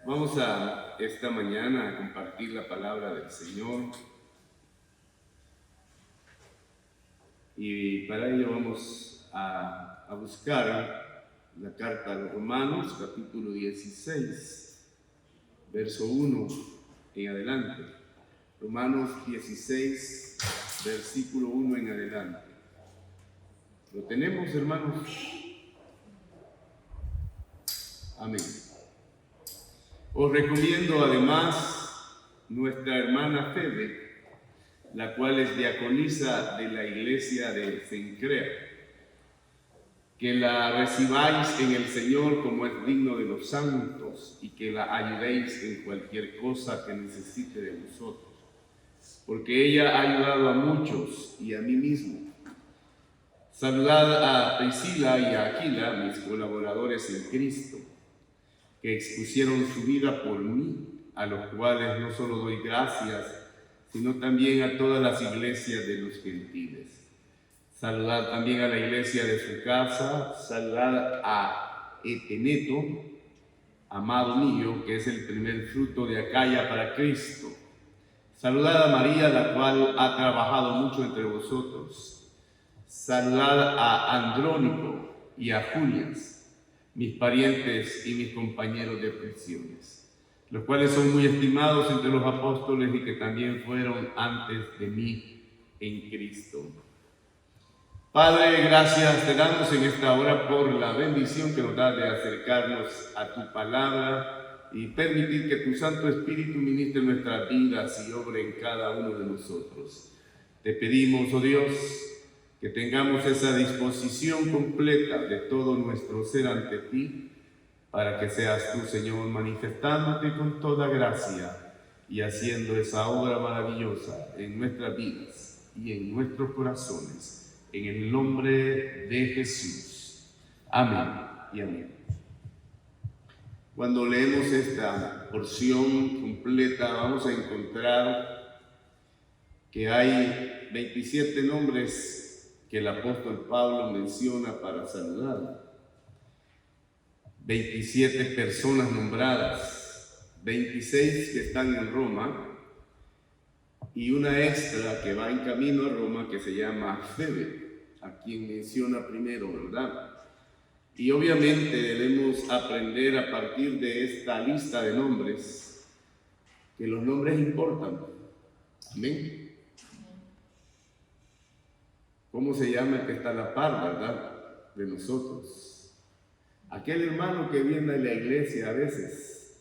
Vamos a esta mañana a compartir la palabra del Señor y para ello vamos a buscar la carta a los Romanos, capítulo 16, verso 1 en adelante. Romanos 16, versículo 1 en adelante. ¿Lo tenemos, hermanos? Amén. Os recomiendo además nuestra hermana Febe, la cual es diaconisa de la iglesia de Cencrea, que la recibáis en el Señor como es digno de los santos y que la ayudéis en cualquier cosa que necesite de vosotros, porque ella ha ayudado a muchos y a mí mismo. Saludad a Priscila y a Aquila, mis colaboradores en Cristo, que expusieron su vida por mí, a los cuales no solo doy gracias, sino también a todas las iglesias de los gentiles. Saludad también a la iglesia de su casa, saludad a Epeneto, amado mío, que es el primer fruto de Acaya para Cristo. Saludad a María, la cual ha trabajado mucho entre vosotros. Saludad a Andrónico y a Junias, mis parientes y mis compañeros de prisiones, los cuales son muy estimados entre los apóstoles y que también fueron antes de mí en Cristo. Padre, gracias te damos en esta hora por la bendición que nos da de acercarnos a tu palabra y permitir que tu Santo Espíritu ministre nuestras vidas y obre en cada uno de nosotros. Te pedimos, oh Dios, que tengamos esa disposición completa de todo nuestro ser ante ti, para que seas tú, Señor, manifestándote con toda gracia y haciendo esa obra maravillosa en nuestras vidas y en nuestros corazones, en el nombre de Jesús. Amén y amén. Cuando leemos esta porción completa, vamos a encontrar que hay 27 nombres que el apóstol Pablo menciona para saludar. 27 personas nombradas, 26 que están en Roma y una extra que va en camino a Roma que se llama Febe, a quien menciona primero, ¿verdad? Y obviamente debemos aprender a partir de esta lista de nombres que los nombres importan. ¿Amén? ¿Cómo se llama el que está a la par, verdad? De nosotros. Aquel hermano que viene a la iglesia a veces,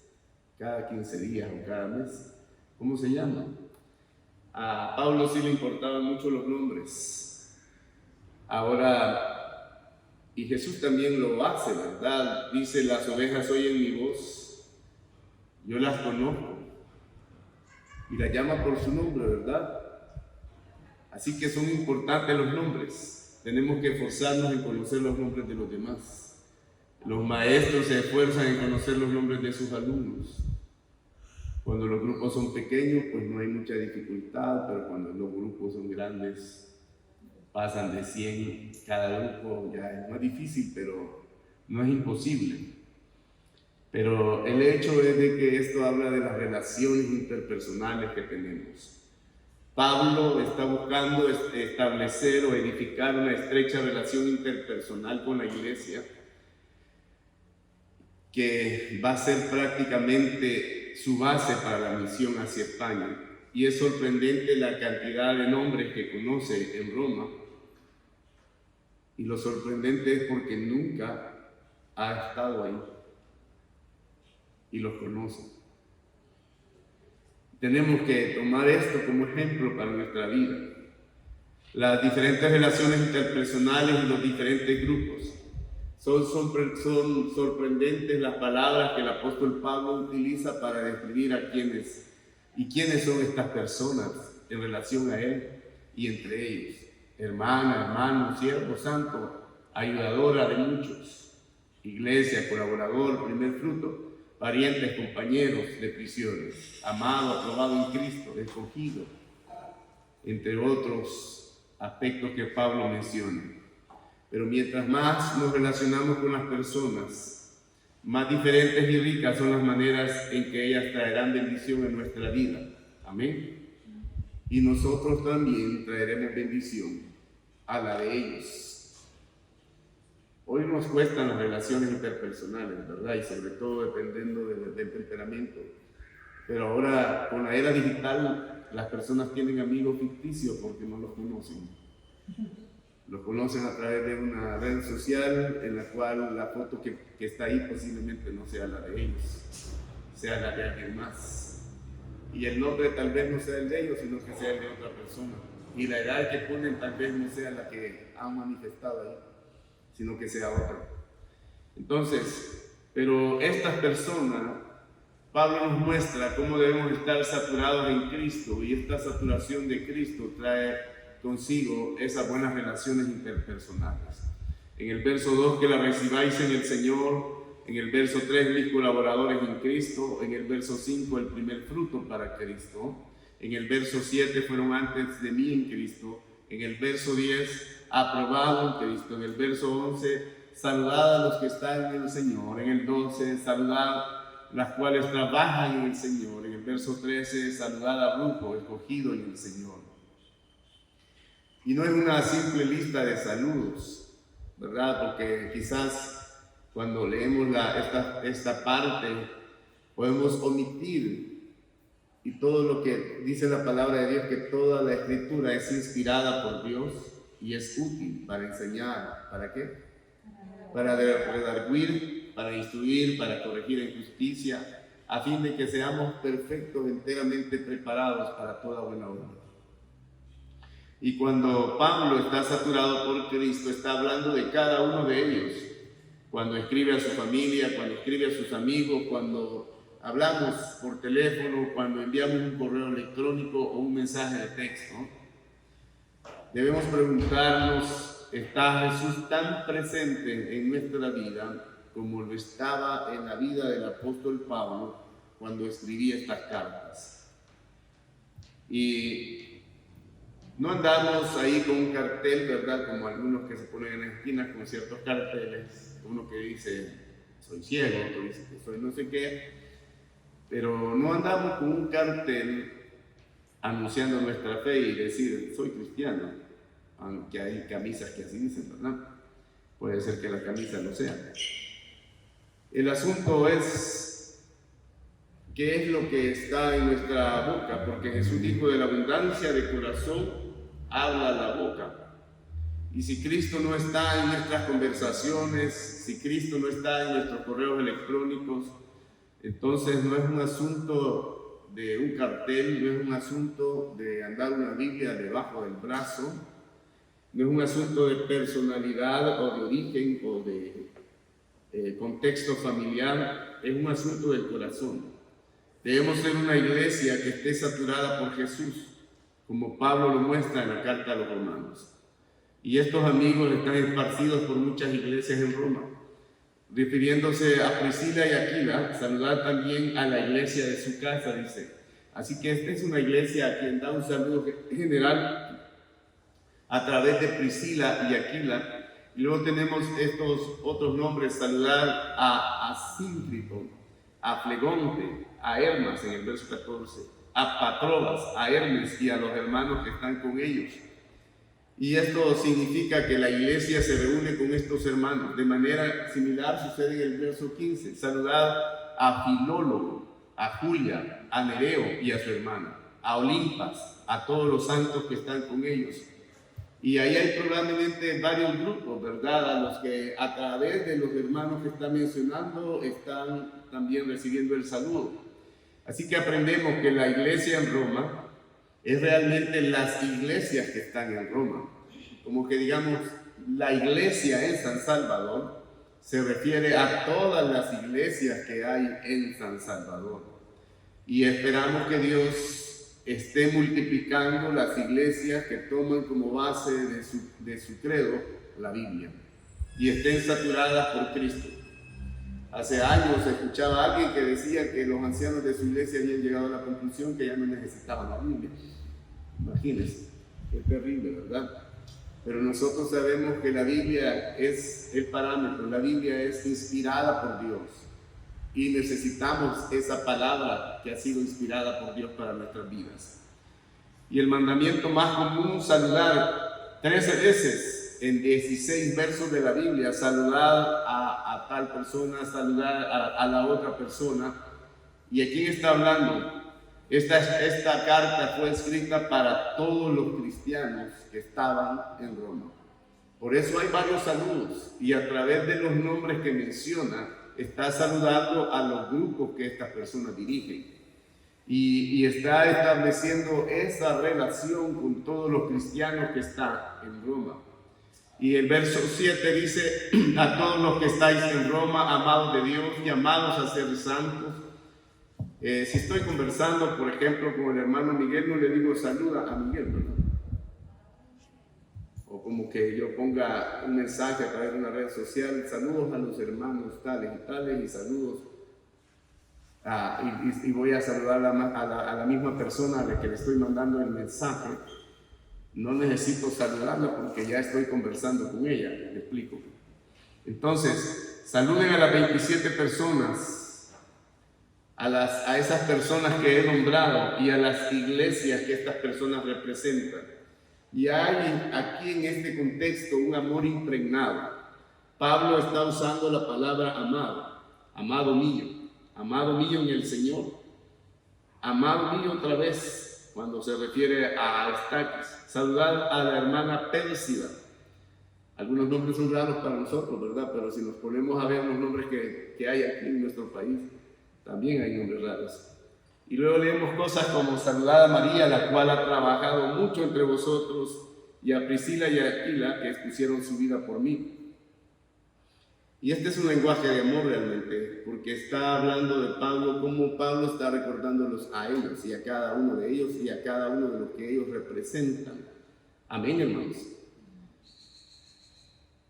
cada 15 días o cada mes, ¿cómo se llama? A Pablo sí le importaban mucho los nombres. Ahora, y Jesús también lo hace, ¿verdad? Dice, las ovejas oyen mi voz, yo las conozco, y las llama por su nombre, ¿verdad? Así que son importantes los nombres. Tenemos que esforzarnos en conocer los nombres de los demás. Los maestros se esfuerzan en conocer los nombres de sus alumnos. Cuando los grupos son pequeños, pues no hay mucha dificultad, pero cuando los grupos son grandes, pasan de 100 cada grupo, ya es más difícil, pero no es imposible. Pero el hecho es de que esto habla de las relaciones interpersonales que tenemos. Pablo está buscando establecer o edificar una estrecha relación interpersonal con la iglesia, que va a ser prácticamente su base para la misión hacia España. Y es sorprendente la cantidad de nombres que conoce en Roma. Y lo sorprendente es porque nunca ha estado ahí y los conoce. Tenemos que tomar esto como ejemplo para nuestra vida. Las diferentes relaciones interpersonales y los diferentes grupos. Son sorprendentes las palabras que el apóstol Pablo utiliza para describir a quiénes y quiénes son estas personas en relación a él y entre ellos. Hermana, hermano, siervo santo, ayudadora de muchos, iglesia, colaborador, primer fruto, parientes, compañeros de prisiones, amado, aprobado en Cristo, escogido, entre otros aspectos que Pablo menciona. Pero mientras más nos relacionamos con las personas, Más diferentes y ricas son las maneras en que ellas traerán bendición en nuestra vida. Amén. Y nosotros también traeremos bendición a la de ellos. Hoy nos cuestan las relaciones interpersonales, ¿verdad? Y sobre todo dependiendo del temperamento. Pero ahora, con la era digital, las personas tienen amigos ficticios porque no los conocen. Los conocen a través de una red social en la cual la foto que está ahí posiblemente no sea la de ellos, sea la de alguien más. Y el nombre tal vez no sea el de ellos, sino que sea el de otra persona. Y la edad que ponen tal vez no sea la que han manifestado ahí, sino que sea otra. Entonces, pero estas personas, Pablo nos muestra cómo debemos estar saturados en Cristo, y esta saturación de Cristo trae consigo esas buenas relaciones interpersonales. En el verso 2, que la recibáis en el Señor. En el verso 3, mis colaboradores en Cristo. En el verso 5, el primer fruto para Cristo. En el verso 7, fueron antes de mí en Cristo. En el verso 10, aprobado en Cristo. En el verso 11, saludad a los que están en el Señor. En el 12, saludad las cuales trabajan en el Señor. En el verso 13, saludad a Rufo, escogido en el Señor. Y no es una simple lista de saludos, ¿verdad? Porque quizás cuando leemos esta parte podemos omitir, y todo lo que dice la palabra de Dios, que toda la escritura es inspirada por Dios y es útil para enseñar. ¿Para qué? Para redarguir, para instruir, para corregir en justicia, a fin de que seamos perfectos, enteramente preparados para toda buena obra. Y cuando Pablo está saturado por Cristo, está hablando de cada uno de ellos. Cuando escribe a su familia, cuando escribe a sus amigos, cuando hablamos por teléfono, cuando enviamos un correo electrónico o un mensaje de texto, debemos preguntarnos, ¿está Jesús tan presente en nuestra vida como lo estaba en la vida del apóstol Pablo cuando escribía estas cartas? Y no andamos ahí con un cartel, ¿verdad? Como algunos que se ponen en las esquinas con ciertos carteles. Uno que dice, soy ciego, otro dice que soy no sé qué. Pero no andamos con un cartel anunciando nuestra fe y decir, soy cristiano. Aunque hay camisas que así dicen, ¿verdad? Puede ser que la camisa no sea. El asunto es, ¿qué es lo que está en nuestra boca? Porque Jesús dijo, de la abundancia de corazón habla la boca. Y si Cristo no está en nuestras conversaciones, si Cristo no está en nuestros correos electrónicos, entonces no es un asunto de un cartel, no es un asunto de andar una Biblia debajo del brazo, no es un asunto de personalidad o de origen o de contexto familiar, es un asunto del corazón. Debemos ser una iglesia que esté saturada por Jesús, como Pablo lo muestra en la carta a los romanos. Y estos amigos están esparcidos por muchas iglesias en Roma. Refiriéndose a Priscila y Aquila, saludar también a la iglesia de su casa, dice. Así que esta es una iglesia a quien da un saludo general a través de Priscila y Aquila. Y luego tenemos estos otros nombres, saludar a Asíncrito, a Flegonte, a Hermas en el verso 14, a Patrobas, a Hermes y a los hermanos que están con ellos. Y esto significa que la iglesia se reúne con estos hermanos. De manera similar sucede en el verso 15. Saludad a Filólogo, a Julia, a Nereo y a su hermana, a Olimpas, a todos los santos que están con ellos. Y ahí hay probablemente varios grupos, ¿verdad? A los que a través de los hermanos que está mencionando están también recibiendo el saludo. Así que aprendemos que la iglesia en Roma es realmente las iglesias que están en Roma. Como que digamos, la iglesia en San Salvador se refiere a todas las iglesias que hay en San Salvador. Y esperamos que Dios esté multiplicando las iglesias que toman como base de su credo la Biblia y estén saturadas por Cristo. Hace años escuchaba a alguien que decía que los ancianos de su iglesia habían llegado a la conclusión que ya no necesitaban la Biblia. Imagínense, es terrible, ¿verdad? Pero nosotros sabemos que la Biblia es el parámetro, la Biblia es inspirada por Dios. y necesitamos esa palabra que ha sido inspirada por Dios para nuestras vidas. Y el mandamiento más común, saludar 13 veces en 16 versos de la Biblia, saludar a tal persona, saludar a la otra persona. ¿Y a quién está hablando? Esta carta fue escrita para todos los cristianos que estaban en Roma. Por eso hay varios saludos, y a través de los nombres que menciona, está saludando a los grupos que estas personas dirigen. Y está estableciendo esa relación con todos los cristianos que están en Roma. Y el verso 7 dice: a todos los que estáis en Roma, amados de Dios, llamados a ser santos. Si estoy conversando, por ejemplo, con el hermano Miguel, no le digo saluda a Miguel, ¿verdad? O como que yo ponga un mensaje a través de una red social: saludos a los hermanos tales y tales, y saludos y voy a saludar a la misma persona a la que le estoy mandando el mensaje. No necesito saludarla porque ya estoy conversando con ella, le explico. Entonces, saluden a las 27 personas, a esas personas que he nombrado y a las iglesias que estas personas representan. Y hay aquí en este contexto un amor impregnado. Pablo está usando la palabra amado, amado mío en el Señor, amado mío otra vez, cuando se refiere a Estaquis. Saludar a la hermana Pérsida. Algunos nombres son raros para nosotros, ¿verdad? Pero si nos ponemos a ver los nombres que hay aquí en nuestro país, también hay nombres raros. Y luego leemos cosas como saludar a María, la cual ha trabajado mucho entre vosotros, y a Priscila y a Aquila, que expusieron su vida por mí. Y este es un lenguaje de amor realmente, porque está hablando de Pablo, como Pablo está recordándolos a ellos y a cada uno de ellos y a cada uno de los que ellos representan. Amén, hermanos.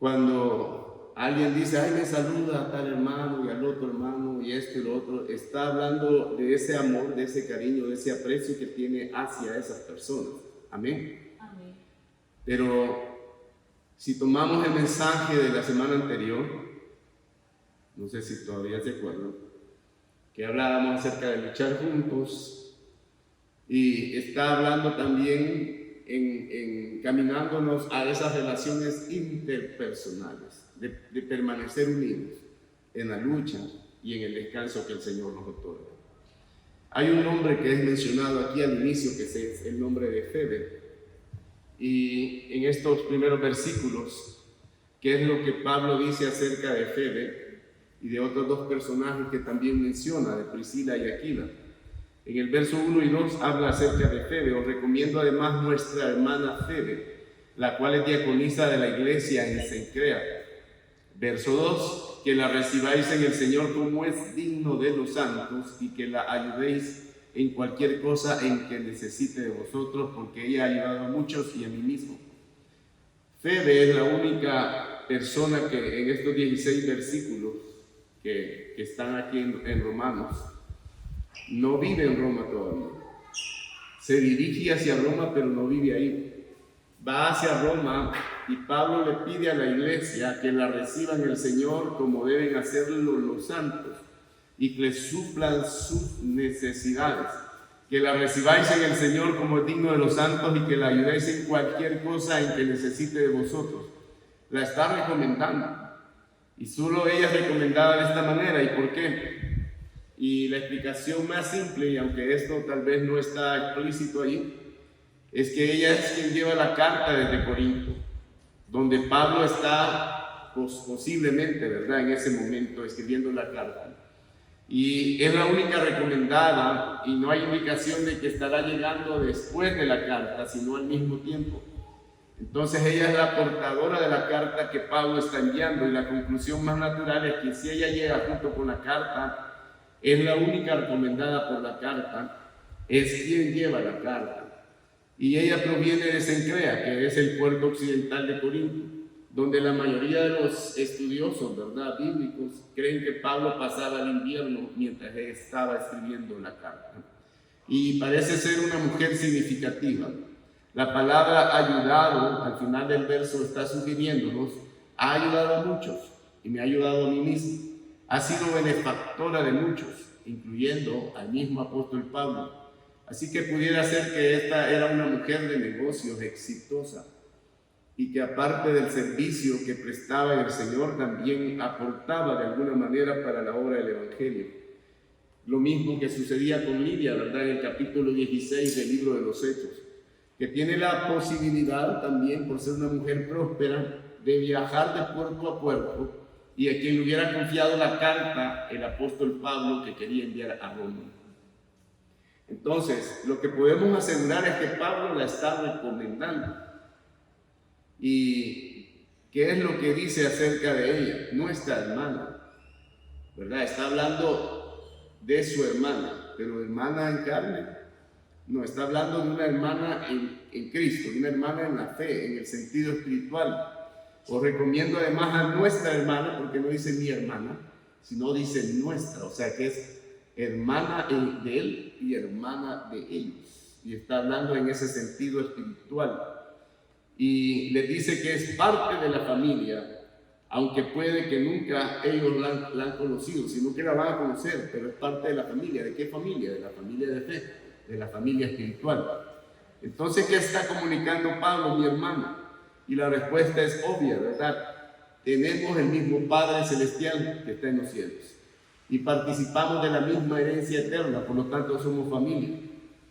Cuando alguien dice: ay, me saluda a tal hermano y al otro hermano y esto y lo otro, está hablando de ese amor, de ese cariño, de ese aprecio que tiene hacia esas personas. Amén. Amén. Pero si tomamos el mensaje de la semana anterior, no sé si todavía se acuerdan, que hablábamos acerca de luchar juntos, y está hablando también encaminándonos a esas relaciones interpersonales, de permanecer unidos en la lucha y en el descanso que el Señor nos otorga. Hay un nombre que es mencionado aquí al inicio, que es el nombre de Febe, y en estos primeros versículos, ¿qué es lo que Pablo dice acerca de Febe y de otros dos personajes que también menciona, de Priscila y Aquila? En el verso 1 y 2 habla acerca de Febe. Os recomiendo además nuestra hermana Febe, la cual es diaconisa de la iglesia en Cencrea. Verso 2, que la recibáis en el Señor como es digno de los santos, y que la ayudéis en cualquier cosa en que necesite de vosotros, porque ella ha ayudado a muchos y a mí mismo. Febe es la única persona que en estos 16 versículos que están aquí en Romanos, no vive en Roma todavía. Se dirige hacia Roma, pero no vive ahí. Va hacia Roma, y Pablo le pide a la iglesia que la reciban el Señor como deben hacerlo los santos, y que les suplan sus necesidades. Que la recibáis en el Señor como es digno de los santos, y que la ayudéis en cualquier cosa en que necesite de vosotros. La está recomendando, y solo ella es recomendada de esta manera. ¿Y por qué? Y la explicación más simple, y aunque esto tal vez no está explícito ahí, es que ella es quien lleva la carta desde Corinto, donde Pablo está posiblemente, ¿verdad?, en ese momento escribiendo la carta. Y es la única recomendada, y no hay indicación de que estará llegando después de la carta, sino al mismo tiempo. Entonces ella es la portadora de la carta que Pablo está enviando, y la conclusión más natural es que si ella llega junto con la carta, es la única recomendada por la carta, es quien lleva la carta. Y ella proviene de Cencrea, que es el puerto occidental de Corinto, donde la mayoría de los estudiosos, ¿verdad?, bíblicos, creen que Pablo pasaba el invierno mientras él estaba escribiendo la carta. Y parece ser una mujer significativa. La palabra ayudado, al final del verso, está sugiriéndonos: ha ayudado a muchos y me ha ayudado a mí mismo. ha sido benefactora de muchos, incluyendo al mismo apóstol Pablo. Así que pudiera ser que esta era una mujer de negocios exitosa y que aparte del servicio que prestaba en el Señor, también aportaba de alguna manera para la obra del Evangelio. Lo mismo que sucedía con Lidia, ¿verdad? En el capítulo 16 del libro de los Hechos, que tiene la posibilidad también, por ser una mujer próspera, de viajar de puerto a puerto, y a quien le hubiera confiado la carta el apóstol Pablo que quería enviar a Roma. Entonces, lo que podemos asegurar es que Pablo la está recomendando. ¿Y qué es lo que dice acerca de ella? Nuestra hermana, ¿verdad? Está hablando de su hermana, pero hermana en carne. No, está hablando de una hermana en Cristo, de una hermana en la fe, en el sentido espiritual. Os recomiendo además a nuestra hermana, porque no dice mi hermana, sino dice nuestra, o sea que es hermana de él y hermana de ellos. Y está hablando en ese sentido espiritual. Y le dice que es parte de la familia, aunque puede que nunca ellos la han conocido, sino que la van a conocer, pero es parte de la familia. ¿De qué familia? De la familia de fe, de la familia espiritual. Entonces, ¿qué está comunicando Pablo, mi hermana? Y la respuesta es obvia, ¿verdad? Tenemos el mismo Padre Celestial que está en los cielos y participamos de la misma herencia eterna, por lo tanto somos familia.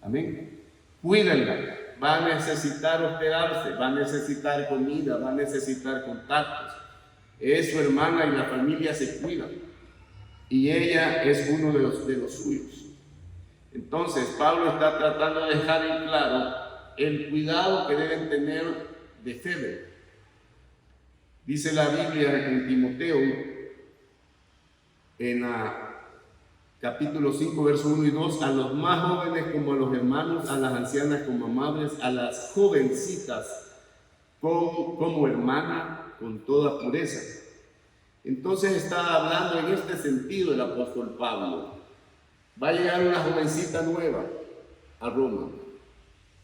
Amén. Cuídenla, va a necesitar hospedarse, va a necesitar comida, va a necesitar contactos. Es su hermana y la familia se cuidan. Y ella es uno de los suyos. Entonces, Pablo está tratando de dejar en claro el cuidado que deben tener de Febe. Dice la Biblia en Timoteo, en capítulo 5, verso 1 y 2, a los más jóvenes como a los hermanos, a las ancianas como amables, a las jovencitas como hermana con toda pureza. Entonces está hablando en este sentido el apóstol Pablo. Va a llegar una jovencita nueva a Roma,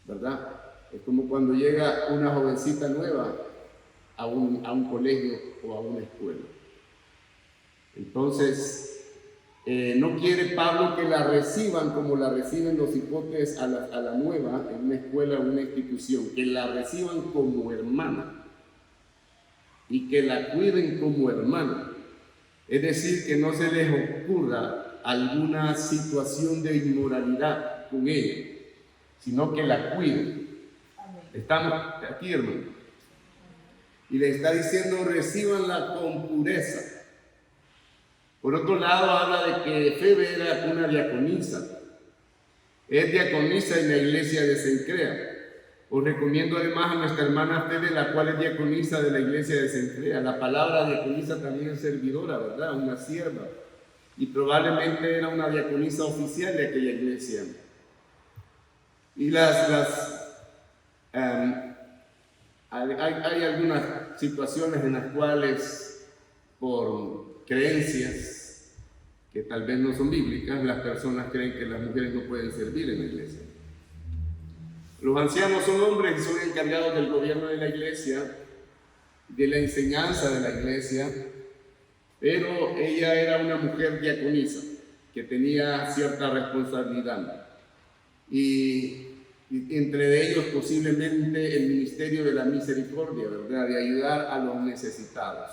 ¿verdad? Es como cuando llega una jovencita nueva a un colegio o a una escuela. Entonces, no quiere Pablo que la reciban como la reciben los hipotes a la nueva en una escuela o una institución, que la reciban como hermana y que la cuiden como hermana. Es decir, que no se les ocurra alguna situación de inmoralidad con ella, sino que la cuiden. Estamos aquí, hermano. Y le está diciendo, recíbanla con pureza. Por otro lado, habla de que Febe era una diaconisa. Es diaconisa en la iglesia de Cencrea. Os recomiendo además a nuestra hermana Febe, la cual es diaconisa de la iglesia de Cencrea. La palabra diaconisa también es servidora, ¿verdad? Una sierva. Y probablemente era una diaconisa oficial de aquella iglesia. Y hay algunas situaciones en las cuales, por creencias que tal vez no son bíblicas, las personas creen que las mujeres no pueden servir en la iglesia. Los ancianos son hombres y son encargados del gobierno de la iglesia, de la enseñanza de la iglesia, pero ella era una mujer diaconisa que tenía cierta responsabilidad. Y entre ellos posiblemente el ministerio de la misericordia, ¿verdad? De ayudar a los necesitados,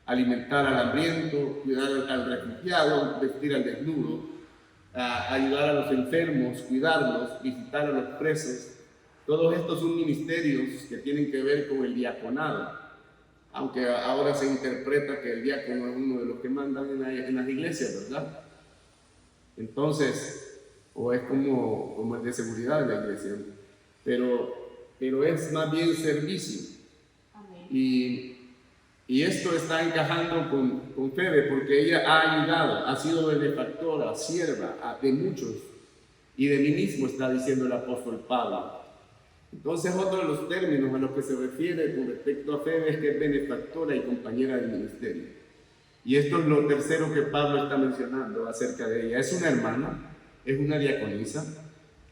alimentar al hambriento, cuidar al refugiado, vestir al desnudo, ayudar a los enfermos, cuidarlos, visitar a los presos. Todos estos son ministerios que tienen que ver con el diaconado, aunque ahora se interpreta que el diácono es uno de los que mandan en las iglesias, ¿verdad? Entonces, o es como el de seguridad de la iglesia, pero es más bien servicio. Amén. Y esto está encajando con Febe, porque ella ha ayudado, ha sido benefactora, sierva de muchos, y de mí mismo está diciendo el apóstol Pablo. Entonces, otro de los términos a los que se refiere con respecto a Febe es que es benefactora y compañera del ministerio. Y esto es lo tercero que Pablo está mencionando acerca de ella. Es una hermana, es una diaconisa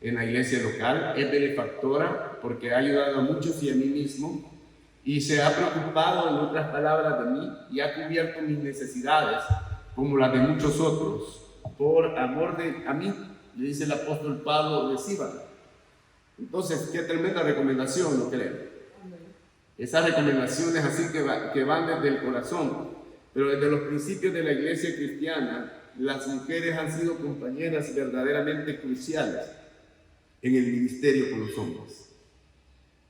en la iglesia local, es benefactora porque ha ayudado a muchos y a mí mismo, y se ha preocupado, en otras palabras, de mí y ha cubierto mis necesidades como las de muchos otros, por amor a mí, le dice el apóstol Pablo, recíbanla. Entonces, qué tremenda recomendación, ¿no creen? Esas recomendaciones así que van desde el corazón, pero desde los principios de la iglesia cristiana, las mujeres han sido compañeras verdaderamente cruciales en el ministerio con los hombres,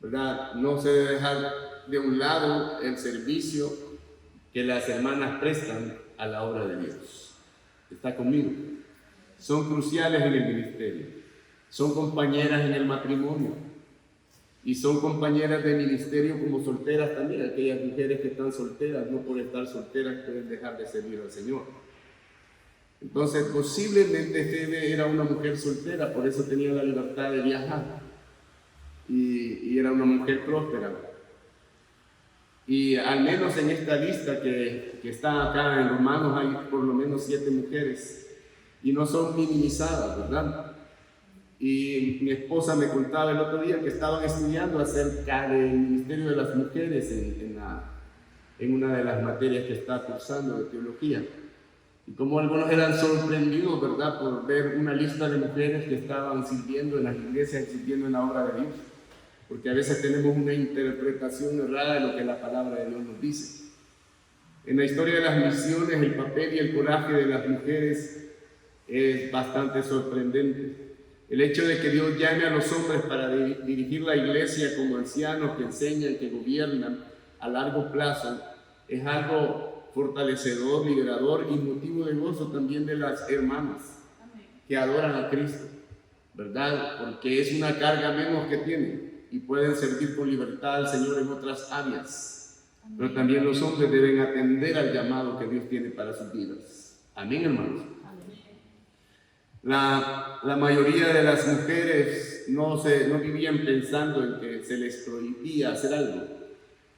¿verdad? No se debe dejar de un lado el servicio que las hermanas prestan a la obra de Dios. ¿Está conmigo? Son cruciales en el ministerio, son compañeras en el matrimonio y son compañeras de ministerio como solteras también. Aquellas mujeres que están solteras, no por estar solteras pueden dejar de servir al Señor. Entonces, posiblemente Febe era una mujer soltera, por eso tenía la libertad de viajar y era una mujer próspera. Y al menos en esta lista que está acá en Romanos hay por lo menos 7 mujeres y no son minimizadas, ¿verdad? Y mi esposa me contaba el otro día que estaban estudiando acerca del ministerio de las mujeres en una de las materias que está cursando de teología. Y como algunos eran sorprendidos, ¿verdad?, por ver una lista de mujeres que estaban sirviendo en las iglesias, sirviendo en la obra de Dios. Porque a veces tenemos una interpretación errada de lo que la palabra de Dios nos dice. En la historia de las misiones, el papel y el coraje de las mujeres es bastante sorprendente. El hecho de que Dios llame a los hombres para dirigir la iglesia como ancianos que enseñan, que gobiernan a largo plazo, es algo fortalecedor, liberador y motivo de gozo también de las hermanas que adoran a Cristo, ¿verdad? Porque es una carga menos que tienen y pueden servir con libertad al Señor en otras áreas. Pero también los hombres deben atender al llamado que Dios tiene para sus vidas. Amén, hermanos. La mayoría de las mujeres no vivían pensando en que se les prohibía hacer algo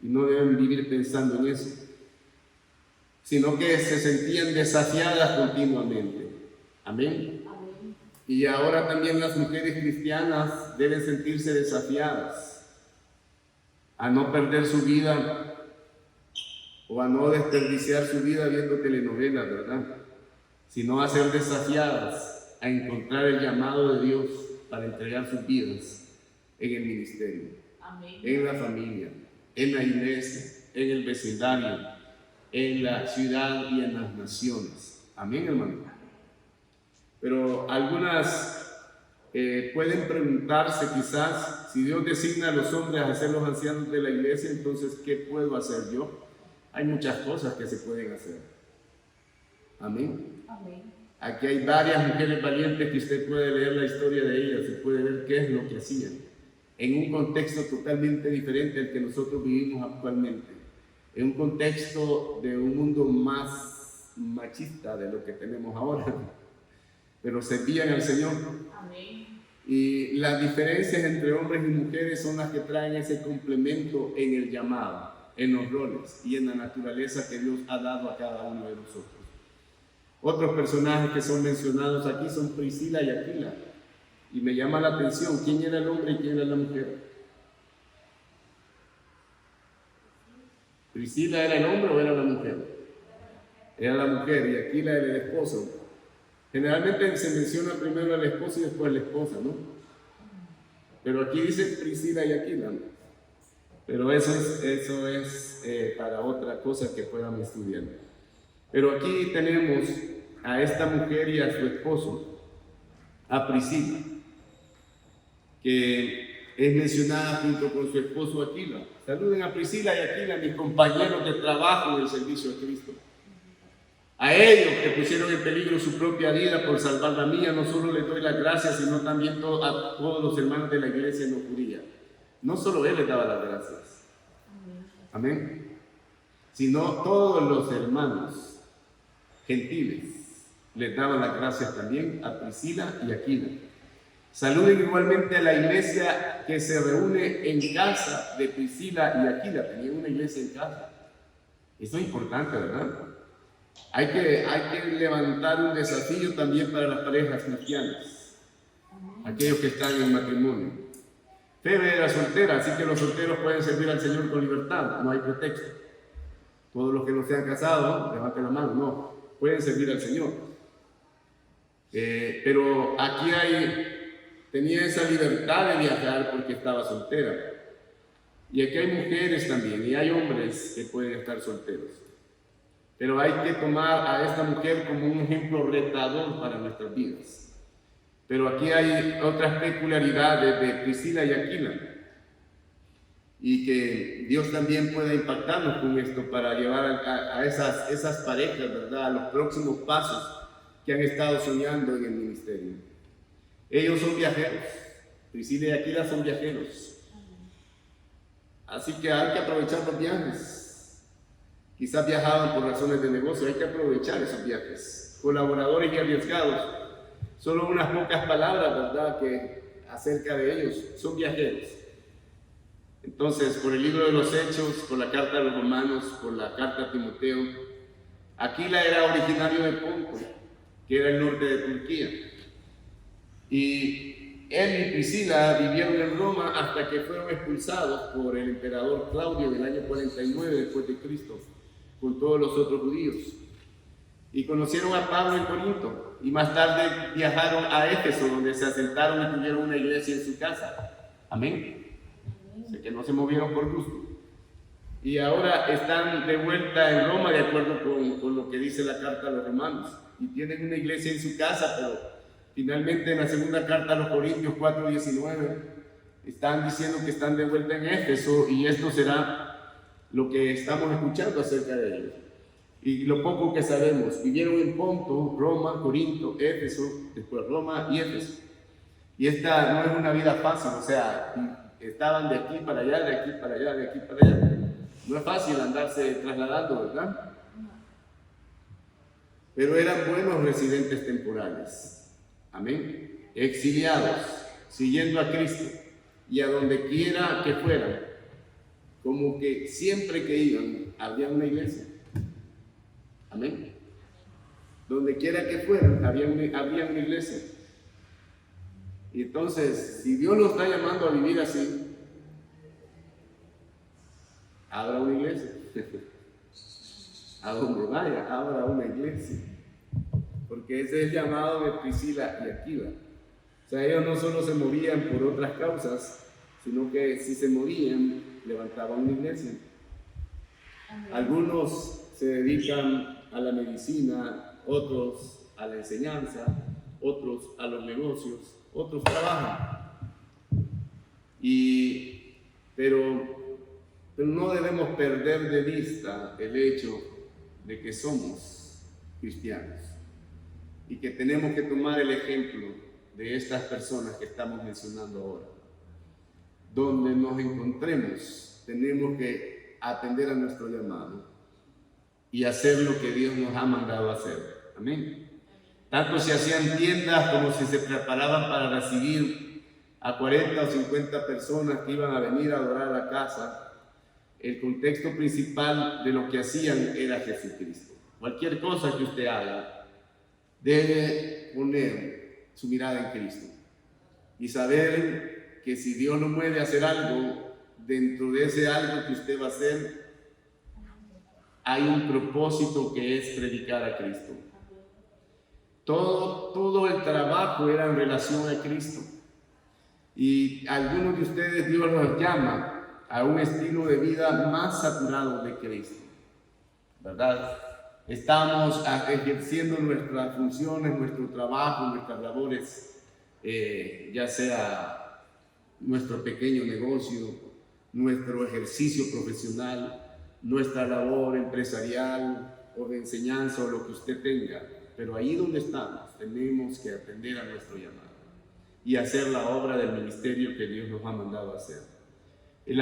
y no deben vivir pensando en eso, sino que se sentían desafiadas continuamente. Amén. Y ahora también las mujeres cristianas deben sentirse desafiadas a no perder su vida o a no desperdiciar su vida viendo telenovelas, ¿verdad? Sino a ser desafiadas a encontrar el llamado de Dios para entregar sus vidas en el ministerio, en la familia, en la iglesia, en el vecindario, en la ciudad y en las naciones. Amén, hermano. Pero algunas pueden preguntarse quizás, si Dios designa a los hombres a ser los ancianos de la iglesia, entonces ¿qué puedo hacer yo? Hay muchas cosas que se pueden hacer. Amén. Aquí hay varias mujeres valientes que usted puede leer la historia de ellas y puede ver qué es lo que hacían en un contexto totalmente diferente al que nosotros vivimos actualmente, en un contexto de un mundo más machista de lo que tenemos ahora, pero servían al Señor. Amén. Y las diferencias entre hombres y mujeres son las que traen ese complemento en el llamado, en los roles y en la naturaleza que Dios ha dado a cada uno de nosotros. Otros personajes que son mencionados aquí son Priscila y Aquila, y me llama la atención quién era el hombre y quién era la mujer. ¿Priscila era el hombre o era la mujer? Era la mujer y Aquila era el esposo. Generalmente se menciona primero al esposo y después la esposa, ¿no? Pero aquí dice Priscila y Aquila. Pero eso es para otra cosa que puedan estudiar. Pero aquí tenemos a esta mujer y a su esposo, a Priscila, que es mencionada junto con su esposo Aquila. Saluden a Priscila y Aquila, mis compañeros de trabajo en el servicio de Cristo. A ellos que pusieron en peligro su propia vida por salvar la mía, no solo les doy las gracias, sino también a todos los hermanos de la iglesia no judía. No solo él les daba las gracias, amén, sino todos los hermanos gentiles les daban las gracias también a Priscila y Aquila. Saluden igualmente a la iglesia que se reúne en casa de Priscila y Aquila. Tenían una iglesia en casa. Esto es importante, ¿verdad? Hay que levantar un desafío también para las parejas cristianas, aquellos que están en matrimonio. Febe era soltera, así que los solteros pueden servir al Señor con libertad, no hay pretexto. Todos los que no se han casado, levanten la mano, no. pueden servir al Señor. Pero aquí tenía esa libertad de viajar porque estaba soltera. Y aquí hay mujeres también, y hay hombres que pueden estar solteros. Pero hay que tomar a esta mujer como un ejemplo retador para nuestras vidas. Pero aquí hay otras peculiaridades de Priscila y Aquila. Y que Dios también pueda impactarnos con esto para llevar a esas parejas, ¿verdad?, a los próximos pasos que han estado soñando en el ministerio. Ellos son viajeros. Priscila y Aquila son viajeros. Así que hay que aprovechar los viajes. Quizás viajaban por razones de negocio, hay que aprovechar esos viajes. Colaboradores y arriesgados. Solo unas pocas palabras, ¿verdad?, que acerca de ellos. Son viajeros. Entonces, por el libro de los Hechos, por la carta a los Romanos, por la carta a Timoteo, Aquila era originario de Ponto, que era el norte de Turquía. Y él y Priscila vivieron en Roma hasta que fueron expulsados por el emperador Claudio en el año 49 después de Cristo, con todos los otros judíos. Y conocieron a Pablo en Corinto, y más tarde viajaron a Éfeso, donde se asentaron y tuvieron una iglesia en su casa. Amén. O sea, que no se movieron por gusto. Y ahora están de vuelta en Roma, de acuerdo con lo que dice la carta a los Romanos. Y tienen una iglesia en su casa, pero finalmente en la segunda carta a los Corintios 4:19 están diciendo que están de vuelta en Éfeso, y esto será lo que estamos escuchando acerca de ellos. Y lo poco que sabemos, vivieron en Ponto, Roma, Corinto, Éfeso, después Roma y Éfeso. Y esta no es una vida fácil, o sea, estaban de aquí para allá, de aquí para allá, de aquí para allá. No es fácil andarse trasladando, ¿verdad? Pero eran buenos residentes temporales. Amén. Exiliados, siguiendo a Cristo, y a donde quiera que fueran, como que siempre que iban, había una iglesia. Amén. Donde quiera que fueran, había una iglesia. Y entonces, si Dios los está llamando a vivir así, abra una iglesia. A donde vaya, abra una iglesia. Porque ese es el llamado de Priscila y Aquila. O sea, ellos no solo se morían por otras causas, sino que si se morían, levantaban una iglesia. Algunos se dedican a la medicina, otros a la enseñanza, otros a los negocios, otros trabajan. Pero no debemos perder de vista el hecho de que somos cristianos y que tenemos que tomar el ejemplo de estas personas que estamos mencionando ahora. Donde nos encontremos, tenemos que atender a nuestro llamado y hacer lo que Dios nos ha mandado a hacer. Amén. Tanto se hacían tiendas como si se preparaban para recibir a 40 o 50 personas que iban a venir a adorar a la casa. El contexto principal de lo que hacían era Jesucristo. Cualquier cosa que usted haga, debe poner su mirada en Cristo y saber que si Dios lo mueve a hacer algo, dentro de ese algo que usted va a hacer, hay un propósito que es predicar a Cristo. Todo el trabajo era en relación a Cristo. Y algunos de ustedes Dios los llama a un estilo de vida más saturado de Cristo, ¿verdad? Estamos ejerciendo nuestras funciones, nuestro trabajo, nuestras labores, ya sea nuestro pequeño negocio, nuestro ejercicio profesional, nuestra labor empresarial o de enseñanza o lo que usted tenga. Pero ahí donde estamos, tenemos que atender a nuestro llamado y hacer la obra del ministerio que Dios nos ha mandado a hacer. El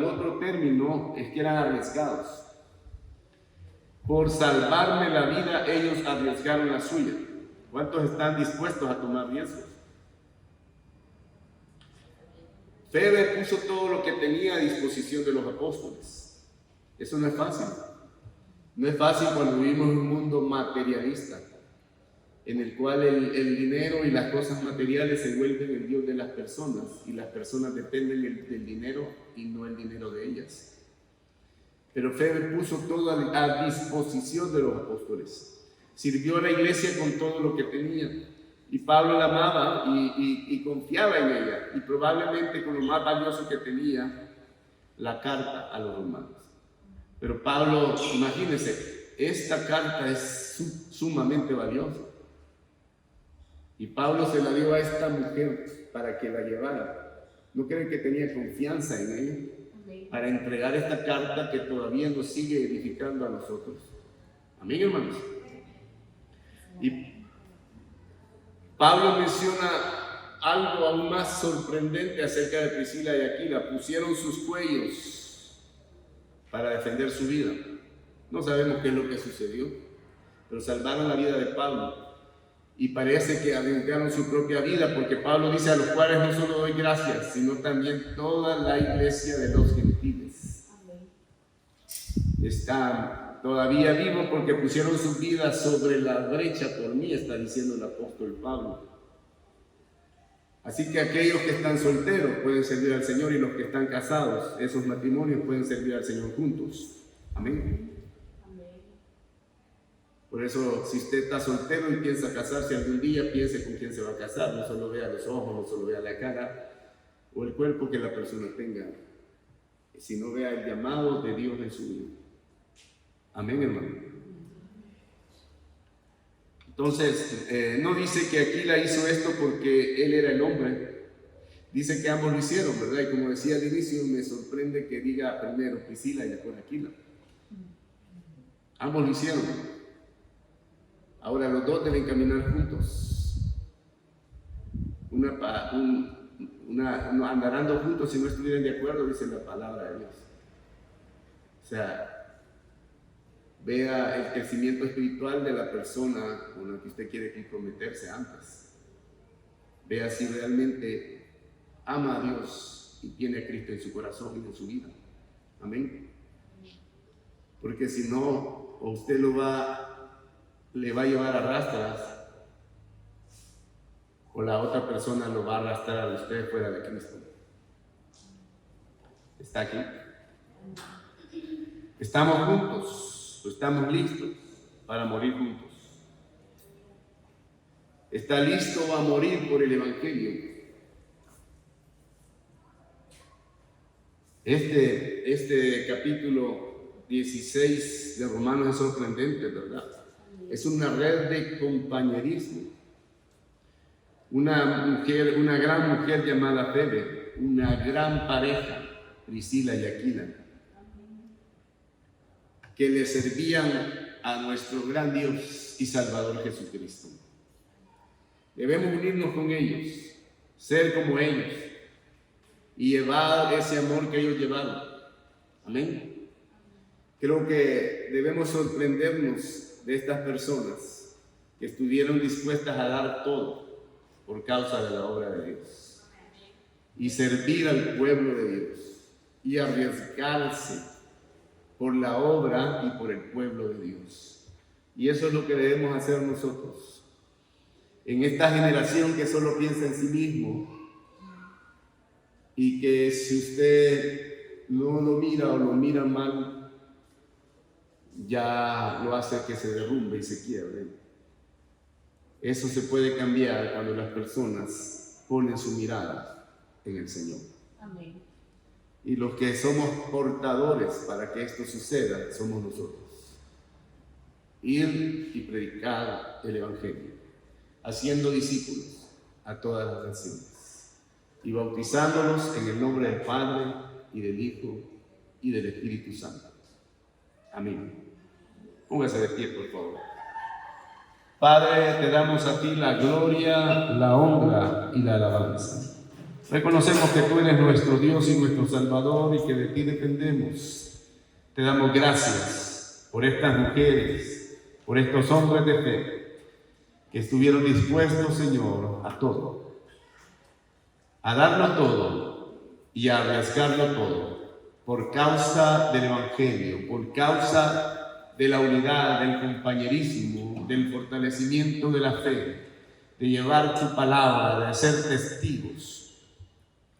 otro término es que eran arriesgados. Por salvarme la vida, ellos arriesgaron la suya. ¿Cuántos están dispuestos a tomar riesgos? Febe puso todo lo que tenía a disposición de los apóstoles. Eso no es fácil. No es fácil cuando vivimos en un mundo materialista, en el cual el dinero y las cosas materiales se vuelven el Dios de las personas, y las personas dependen del dinero y no el dinero de ellas. Pero Febe puso todo a disposición de los apóstoles. sirvió a la iglesia con todo lo que tenía. Y Pablo la amaba y confiaba en ella, y probablemente con lo más valioso que tenía, la carta a los romanos. Pero Pablo, imagínense, esta carta es sumamente valiosa. Y Pablo se la dio a esta mujer para que la llevara. ¿No creen que tenía confianza en ella? Para entregar esta carta que todavía nos sigue edificando a nosotros. Amén, hermanos. Y Pablo menciona algo aún más sorprendente acerca de Priscila y Aquila. Pusieron sus cuellos para defender su vida. No sabemos qué es lo que sucedió, pero salvaron la vida de Pablo. Y parece que arriesgaron su propia vida, porque Pablo dice: a los cuales no solo doy gracias, sino también toda la iglesia de los gentiles. Están todavía vivos porque pusieron sus vidas sobre la brecha por mí, está diciendo el apóstol Pablo. Así que aquellos que están solteros pueden servir al Señor, y los que están casados, esos matrimonios pueden servir al Señor juntos. Amén. Por eso, si usted está soltero y piensa casarse algún día, piense con quién se va a casar. No solo vea los ojos, no solo vea la cara o el cuerpo que la persona tenga, sino vea el llamado de Dios en su vida. Amén, hermano. Entonces, no dice que Aquila hizo esto porque él era el hombre. Dice que ambos lo hicieron, ¿verdad? Y como decía al inicio, me sorprende que diga primero Priscila y después Aquila. Ambos lo hicieron. Ahora los dos deben caminar juntos. Andarán dos juntos si no estuvieran de acuerdo, dice la palabra de Dios. O sea, vea el crecimiento espiritual de la persona con la que usted quiere comprometerse antes. Vea si realmente ama a Dios y tiene a Cristo en su corazón y en su vida. Amén. Porque si no, o usted le va a llevar a rastras, o la otra persona lo va a arrastrar a usted fuera de Cristo. ¿Está aquí? ¿Estamos juntos? ¿Estamos listos para morir juntos? ¿Está listo a morir por el Evangelio? Este capítulo 16 de Romanos es sorprendente, ¿verdad? Es una red de compañerismo. Una gran mujer llamada Febe, una gran pareja, Priscila y Aquila, que le servían a nuestro gran Dios y Salvador Jesucristo. Debemos unirnos con ellos, ser como ellos y llevar ese amor que ellos llevaron. Amén. Creo que debemos sorprendernos de estas personas que estuvieron dispuestas a dar todo por causa de la obra de Dios y servir al pueblo de Dios y arriesgarse por la obra y por el pueblo de Dios. Y eso es lo que debemos hacer nosotros en esta generación que solo piensa en sí mismo, y que si usted no lo mira o lo mira mal, ya lo hace que se derrumbe y se quiebre. Eso se puede cambiar cuando las personas ponen su mirada en el Señor. Amén. Y los que somos portadores para que esto suceda somos nosotros. Ir y predicar el Evangelio, haciendo discípulos a todas las naciones y bautizándolos en el nombre del Padre y del Hijo y del Espíritu Santo. Amén. Póngase de pie, por favor. Padre, te damos a ti la gloria, la honra y la alabanza. Reconocemos que tú eres nuestro Dios y nuestro Salvador y que de ti dependemos. Te damos gracias por estas mujeres, por estos hombres de fe que estuvieron dispuestos, Señor, a todo, a darlo todo y a arriesgarlo todo por causa del Evangelio, por causa de la unidad, del compañerismo, del fortalecimiento de la fe, de llevar tu palabra, de ser testigos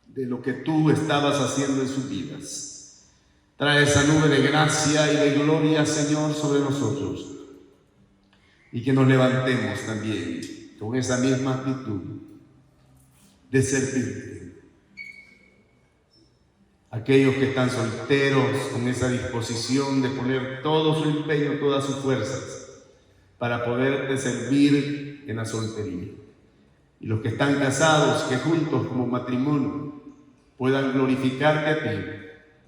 de lo que tú estabas haciendo en sus vidas. Trae esa nube de gracia y de gloria, Señor, sobre nosotros. y que nos levantemos también con esa misma actitud de servirte. Aquellos que están solteros, con esa disposición de poner todo su empeño, todas sus fuerzas para poderte servir en la soltería. Y los que están casados, que juntos como matrimonio puedan glorificarte a ti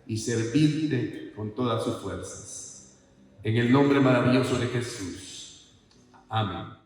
y servirte con todas sus fuerzas. En el nombre maravilloso de Jesús. Amén.